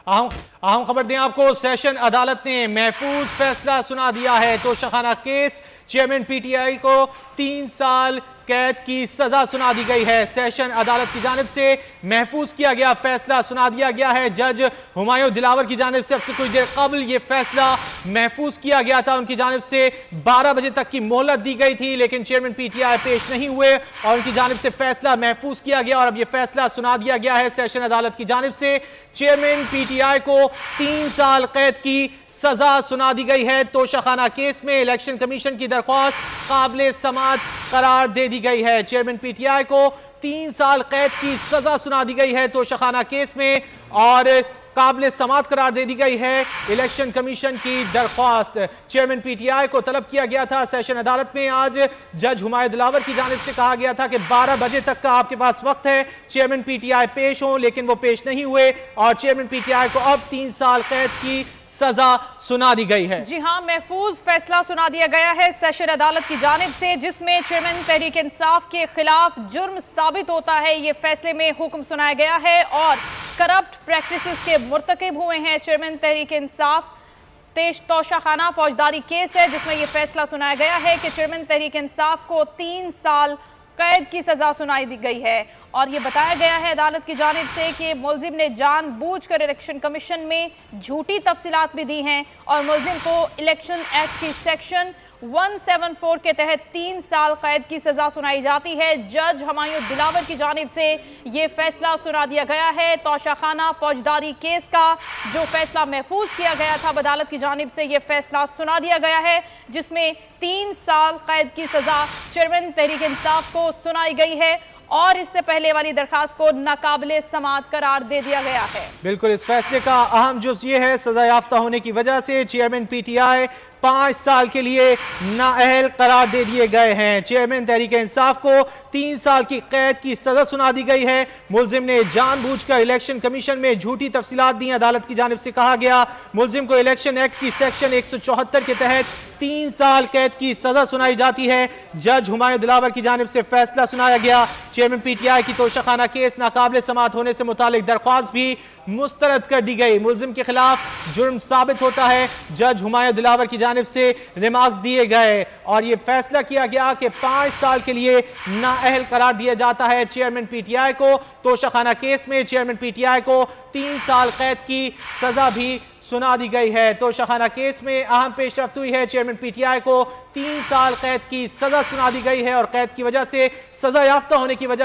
अहम अहम खबर दें आपको, सेशन अदालत ने महफूज फैसला सुना दिया है। तोशाखाना केस चेयरमैन पीटीआई को 3 साल कैद की सजा सुना दी गई है। सेशन अदालत की जानिब से महफूज किया गया फैसला सुना दिया गया है। जज हुमायूं दिलावर की जानिब से अब से कुछ देर कबल यह फैसला महफूज किया गया था। उनकी जानिब से 12 बजे तक की मोहलत दी गई थी, लेकिन चेयरमैन पीटीआई पेश नहीं हुए और उनकी जानिब से फैसला महफूज किया गया और अब यह फैसला सुना दिया गया है। सेशन अदालत की जानिब से चेयरमैन पीटीआई को 3 साल कैद की सजा सुना दी गई है। तोशाखाना केस में इलेक्शन कमीशन की दरख्वास्त काबिले समाअत करार दे दी गई है। चेयरमैन पीटीआई को 3 साल कैद की सजा सुना दी गई है तोशाखाना केस में और काबिले समाअत करार दे दी गई है। इलेक्शन कमीशन की दरख्वास्त चेयरमैन पीटीआई को तलब किया गया था सेशन अदालत में। आज जज हुमायूं दिलावर की जानिब से कहा गया था कि 12 बजे तक का आपके पास वक्त है, चेयरमैन पीटीआई पेश हों, लेकिन वो पेश नहीं हुए और चेयरमैन पीटीआई को अब 3 साल कैद की सजा सुना दी गई है। जी हां, महफूज फैसला सुना दिया गया है सेशन अदालत की जानिब से, जिसमें चेयरमैन तहरीक इंसाफ के खिलाफ जुर्म साबित होता है। ये फैसले में हुक्म सुनाया गया है और करप्ट प्रैक्टिसेस के मुर्तकिब हुए हैं चेयरमैन तहरीक इंसाफ। तोशाखाना फौजदारी केस है जिसमें यह फैसला सुनाया गया है कि चेयरमैन तहरीक इंसाफ को 3 साल कैद की सजा सुनाई दी गई है और ये बताया गया है अदालत की जानिब से कि मुलजिम ने जानबूझकर इलेक्शन कमीशन में झूठी तफसीलात भी दी हैं और मुलजिम को इलेक्शन एक्ट की सेक्शन 174 के तहत 3 साल कैद की सजा सुनाई जाती है। जज हुमायूं दिलावर की जानिब से ये फैसला सुना दिया गया है। तोशाखाना फौजदारी केस का जो फैसला महफूज किया गया था अदालत की जानिब से ये फैसला सुना दिया गया है, जिसमें 3 साल कैद की सजा चेयरमैन तहरीक इंसाफ को सुनाई गई है और इससे पहले वाली दरखास्त को नाकाबिले समाअत करार दे दिया गया है। बिल्कुल, इस फैसले का अहम जुज़ ये है, सजा याफ्ता होने की वजह से चेयरमैन पीटीआई 5 साल के लिए नाअहल करार दे दिए गए हैं। चेयरमैन तहरीक इंसाफ को 3 साल की कैद की सजा सुना दी गई है। मुलजिम ने जानबूझकर इलेक्शन कमीशन में झूठी तफसीलात दी। अदालत की जानिब से कहा गया मुलजिम को इलेक्शन एक्ट की सेक्शन 174 के तहत 3 साल कैद की सजा सुनाई जाती है। जज हुमायूं दिलावर की जानिब से फैसला सुनाया गया। चेयरमैन पीटीआई की तोशाखाना केस नाकाबिले समाअत होने से मुतालिक दरख्वास्त भी मुस्तरद कर दी गई। मुलजिम के खिलाफ जुर्म साबित होता है। जज हुमायूं दिलावर की जानिब से रिमार्क्स दिए गए और यह फैसला किया गया कि 5 साल के लिए नाअहल करार दिया जाता है चेयरमैन पीटीआई को। तोशाखाना केस में चेयरमैन पीटीआई को 3 साल कैद की सजा भी सुना दी गई है। तोशाखाना केस में अहम पेशरफ्त हुई है। चेयरमैन पीटीआई को 3 साल कैद की सजा सुना दी गई है और कैद की वजह से सजा याफ्ता होने की वजह